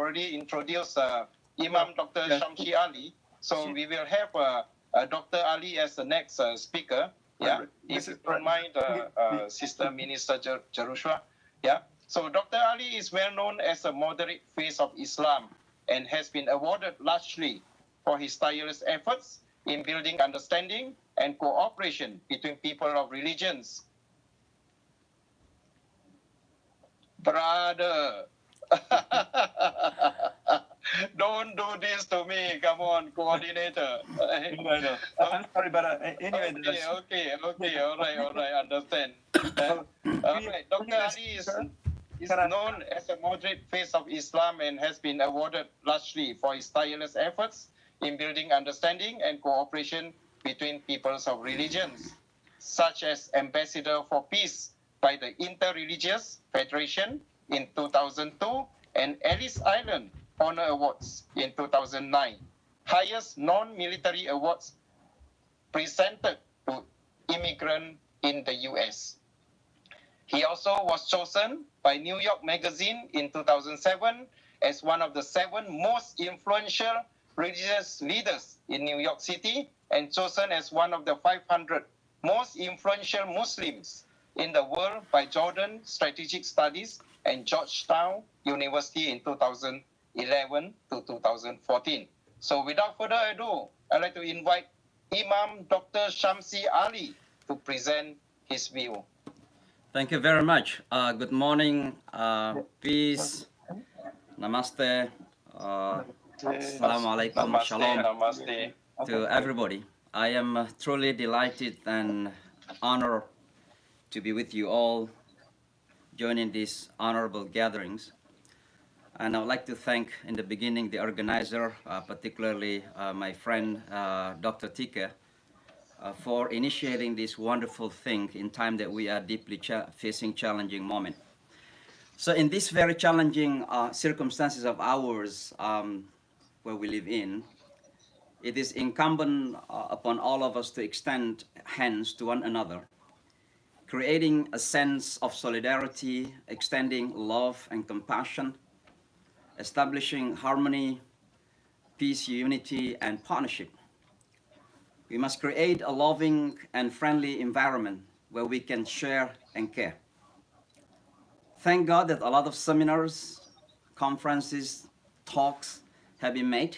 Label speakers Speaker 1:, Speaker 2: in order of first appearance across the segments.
Speaker 1: already introduced Imam Dr. Shamsi Ali. So we will have Dr. Ali as the next speaker. Yeah, if you don't mind, Sister Minister Jerusalem. Yeah. So Dr. Ali is well known as a moderate face of Islam and has been awarded largely for his tireless efforts in building understanding and cooperation between people of religions. Brother, don't do this to me. Come on, coordinator.
Speaker 2: I'm sorry, but anyway.
Speaker 1: Okay. All right. Understand. All right. Dr. Ali is known as a moderate face of Islam and has been awarded largely for his tireless efforts in building understanding and cooperation between peoples of religions, such as Ambassador for Peace by the Interreligious Federation in 2002 and Ellis Island Honor Awards in 2009, highest non-military awards presented to immigrants in the US. He also was chosen by New York Magazine in 2007 as one of the 7 most influential religious leaders in New York City and chosen as one of the 500 most influential Muslims in the world by Jordan Strategic Studies and Georgetown University in 2011 to 2014. So without further ado, I'd like to invite Imam Dr. Shamsi Ali to present his view.
Speaker 3: Thank you very much. Good morning, peace, namaste, assalamu alaikum, shalom
Speaker 1: Namaste.
Speaker 3: to everybody. I am truly delighted and honored to be with you all, joining these honorable gatherings. And I would like to thank in the beginning the organizer, particularly my friend Dr. Tika, for initiating this wonderful thing in time that we are deeply facing challenging moment. So in these very challenging circumstances of ours where we live in, it is incumbent upon all of us to extend hands to one another, creating a sense of solidarity, extending love and compassion, establishing harmony, peace, unity, and partnership. We must create a loving and friendly environment where we can share and care. Thank God that a lot of seminars, conferences, talks have been made.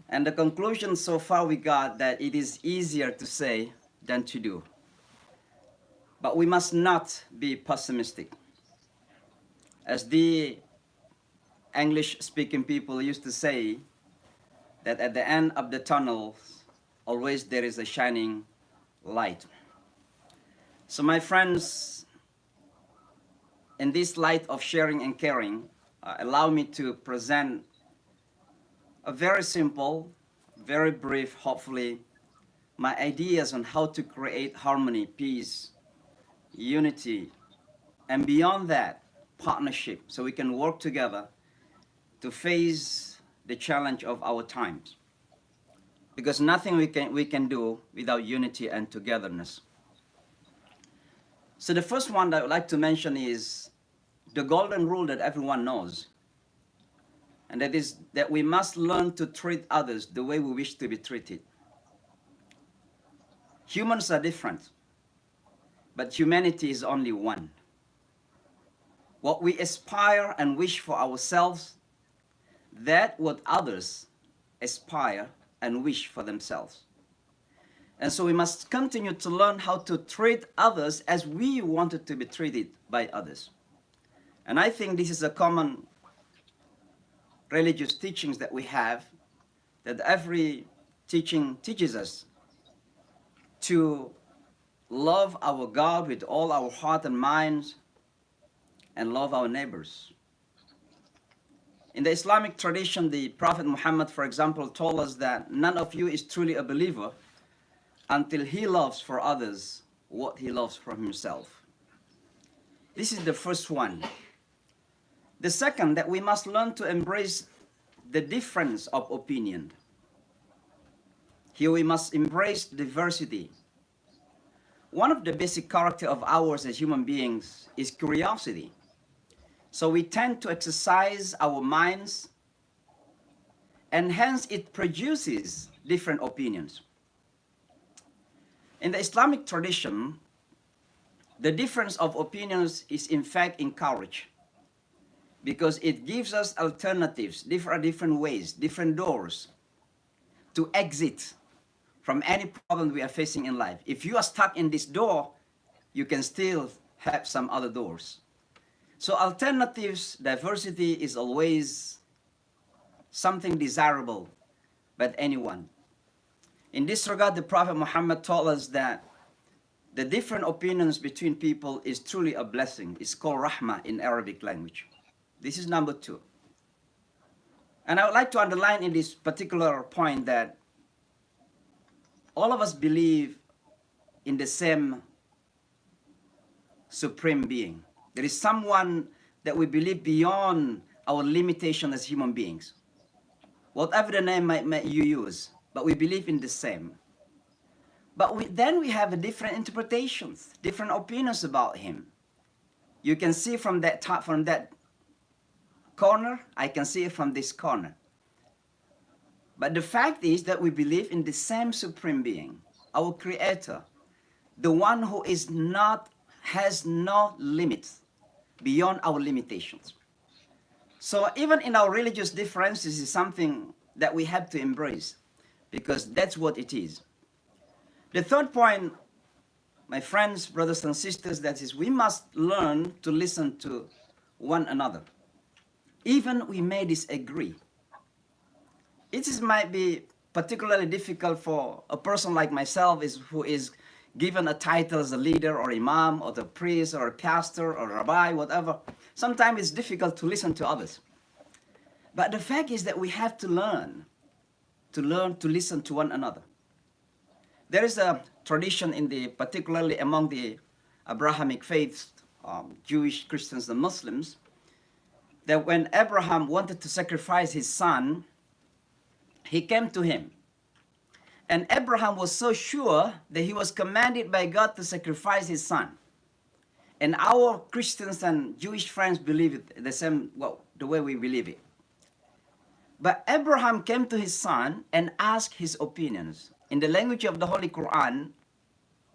Speaker 3: And the conclusion so far we got that it is easier to say than to do. But we must not be pessimistic. As the English-speaking people used to say, that at the end of the tunnel, always there is a shining light. So my friends, in this light of sharing and caring, allow me to present a very simple, very brief, hopefully, my ideas on how to create harmony, peace, unity, and beyond that, partnership, so we can work together to face the challenge of our times. Because nothing we can do without unity and togetherness. So the first one that I would like to mention is the golden rule that everyone knows. And that is that we must learn to treat others the way we wish to be treated. Humans are different, but humanity is only one. What we aspire and wish for ourselves, that what others aspire and wish for themselves. And so we must continue to learn how to treat others as we wanted to be treated by others. And I think this is a common religious teachings that we have, that every teaching teaches us to love our God with all our heart and minds and love our neighbors. In the Islamic tradition, the Prophet Muhammad, for example, told us that none of you is truly a believer until he loves for others what he loves for himself. This is the first one. The second, that we must learn to embrace the difference of opinion. Here we must embrace diversity. One of the basic character of ours as human beings is curiosity. So we tend to exercise our minds, and hence it produces different opinions. In the Islamic tradition, the difference of opinions is in fact encouraged because it gives us alternatives, different ways, different doors to exit from any problem we are facing in life. If you are stuck in this door, you can still have some other doors. So alternatives, diversity is always something desirable by anyone. In this regard, the Prophet Muhammad told us that the different opinions between people is truly a blessing. It's called rahmah in Arabic language. This is number 2. And I would like to underline in this particular point that all of us believe in the same supreme being. There is someone that we believe beyond our limitation as human beings. Whatever the name might you use, but we believe in the same. But then we have different interpretations, different opinions about him. You can see from that corner, I can see it from this corner. But the fact is that we believe in the same supreme being, our creator, the one who has no limits beyond our limitations. So even in our religious differences is something that we have to embrace because that's what it is. The third point, my friends, brothers and sisters, that is we must learn to listen to one another. Even we may disagree. Might be particularly difficult for a person like myself who is given a title as a leader or imam or the priest or a pastor or rabbi, whatever. Sometimes it's difficult to listen to others. But the fact is that we have to learn to listen to one another. There is a tradition particularly among the Abrahamic faiths, Jewish, Christians, and Muslims, that when Abraham wanted to sacrifice his son, he came to him. And Abraham was so sure that he was commanded by God to sacrifice his son. And our Christians and Jewish friends believe it the way we believe it. But Abraham came to his son and asked his opinions. In the language of the Holy Quran,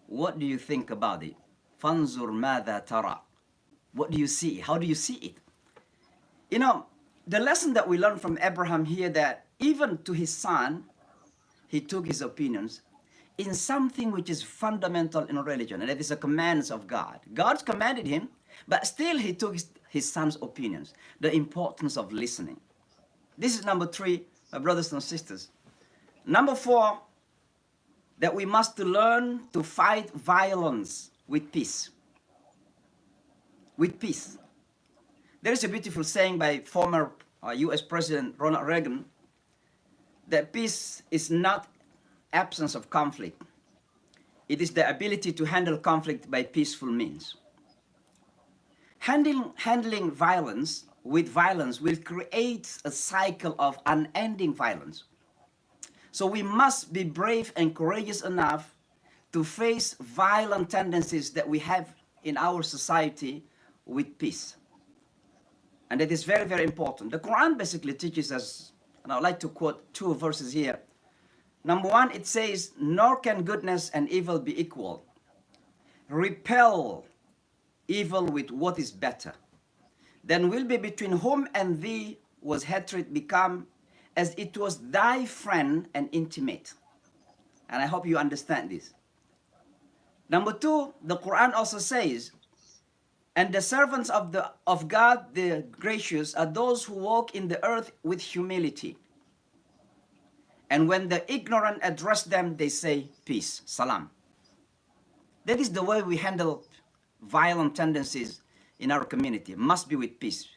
Speaker 3: what do you think about it? Fanzur madha tara. What do you see? How do you see it? You know, the lesson that we learn from Abraham here that even to his son, he took his opinions in something which is fundamental in religion, and that is the commands of God. God commanded him, but still he took his son's opinions, the importance of listening. This is number 3, my brothers and sisters. Number 4, that we must learn to fight violence with peace. With peace. There is a beautiful saying by former US President Ronald Reagan that peace is not absence of conflict. It is the ability to handle conflict by peaceful means. Handling violence with violence will create a cycle of unending violence. So we must be brave and courageous enough to face violent tendencies that we have in our society with peace. And that is very, very important. The Quran basically teaches us, and I'd like to quote 2 verses here. Number 1, it says, nor can goodness and evil be equal. Repel evil with what is better. Then will be between whom and thee was hatred become, as it was thy friend and intimate. And I hope you understand this. Number 2, the Quran also says, and the servants of God, the gracious, are those who walk in the earth with humility. And when the ignorant address them, they say, peace, salam. That is the way we handle violent tendencies in our community. It must be with peace.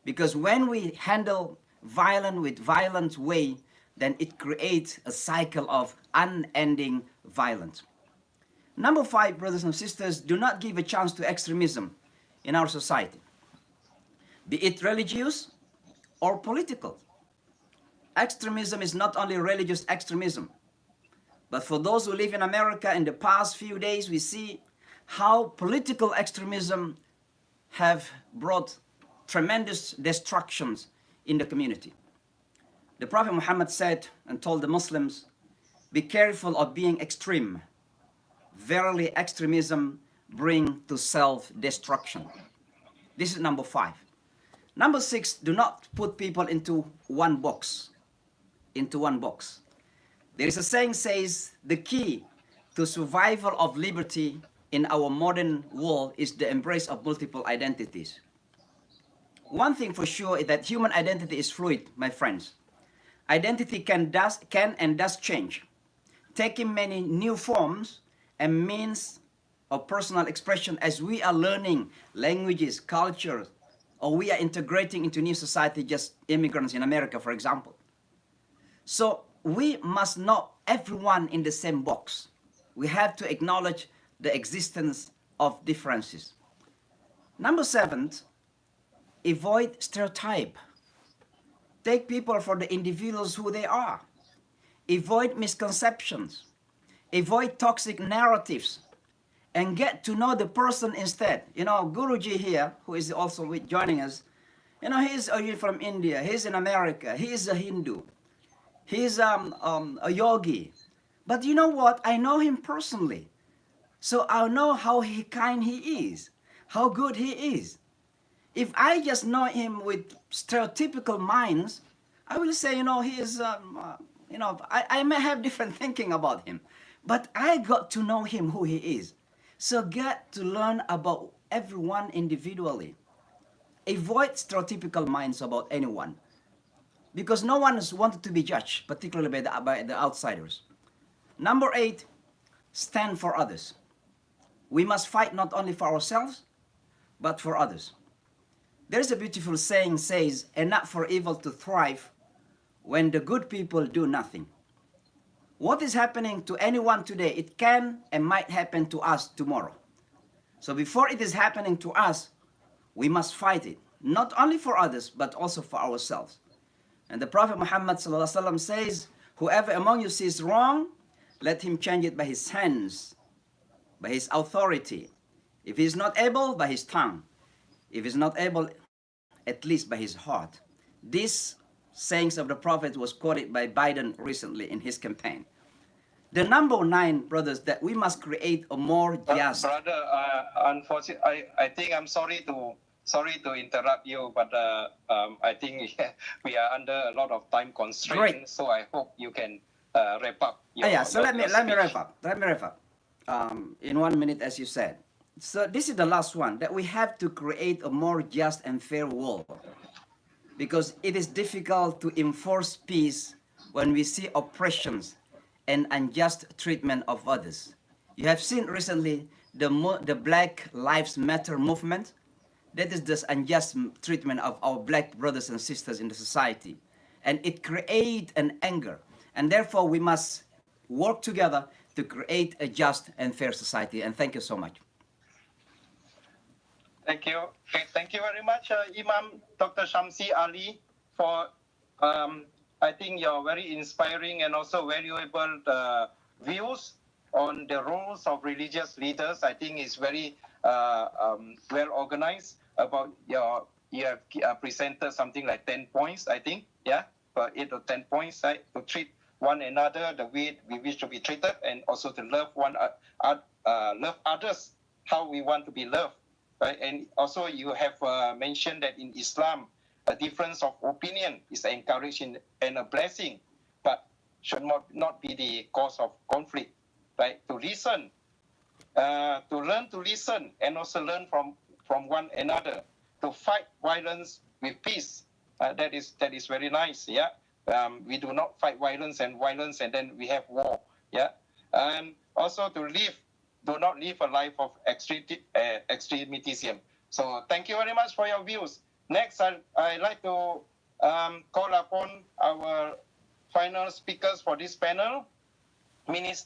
Speaker 3: Because when we handle violence with violent way, then it creates a cycle of unending violence. Number 5, brothers and sisters, do not give a chance to extremism in our society, be it religious or political. Extremism is not only religious extremism, but for those who live in America, in the past few days, we see how political extremism have brought tremendous destructions in the community. The Prophet Muhammad said and told the Muslims, be careful of being extreme. Verily, extremism brings to self-destruction. This is number 5. Number 6, do not put people into one box. There is a saying says, the key to survival of liberty in our modern world is the embrace of multiple identities. One thing for sure is that human identity is fluid, my friends. Identity can and does change, taking many new forms and means of personal expression as we are learning languages, cultures, or we are integrating into new society, just immigrants in America, for example. So we must not everyone in the same box. We have to acknowledge the existence of differences. Number 7, avoid stereotype. Take people for the individuals who they are. Avoid misconceptions. Avoid toxic narratives. And get to know the person instead. You know, Guruji here, who is also joining us, you know, he's from India, he's in America, he's a Hindu, he's a yogi. But you know what? I know him personally. So I know how kind he is, how good he is. If I just know him with stereotypical minds, I will say, you know, he is, you know, I may have different thinking about him, but I got to know him who he is. So get to learn about everyone individually. Avoid stereotypical minds about anyone, because no one is wanted to be judged, particularly by the outsiders. Number 8, stand for others. We must fight not only for ourselves, but for others. There's a beautiful saying says, enough for evil to thrive when the good people do nothing. What is happening to anyone today, it can and might happen to us tomorrow. So before it is happening to us, we must fight it, not only for others, but also for ourselves. And the Prophet Muhammad ﷺ says, whoever among you sees wrong, let him change it by his hands, by his authority. If he is not able, by his tongue. If he is not able, at least by his heart. These sayings of the Prophet was quoted by Biden recently in his campaign. The number 9, brothers, that we must create a more just.
Speaker 1: Brother, unfortunately, I think I'm sorry to interrupt you, but I think we are under a lot of time constraints.
Speaker 3: Great.
Speaker 1: So I hope you can wrap up.
Speaker 3: So let me wrap up. In 1 minute, as you said. So this is the last one, that we have to create a more just and fair world, because it is difficult to enforce peace when we see oppressions and unjust treatment of others. You have seen recently the Black Lives Matter movement. That is this unjust treatment of our black brothers and sisters in the society. And it creates an anger. And therefore we must work together to create a just and fair society. And thank you so much.
Speaker 1: Thank you. Okay, thank you very much, Imam Dr. Shamsi Ali, for I think your very inspiring and also valuable views on the roles of religious leaders. I think it's very well organized. About you have presented something like 10 points, I think, 8 or 10 points, right, to treat one another the way we wish to be treated, and also to love love others how we want to be loved. Right? And also you have mentioned that in Islam, a difference of opinion is encouraged and a blessing, but should not be the cause of conflict. Right? To listen, to learn to listen, and also learn from one another. To fight violence with peace. That is very nice. Yeah. We do not fight violence, and then we have war. Yeah. And also to do not live a life of extremism. So thank you very much for your views. Next, I'd like to call upon our final speakers for this panel, Minister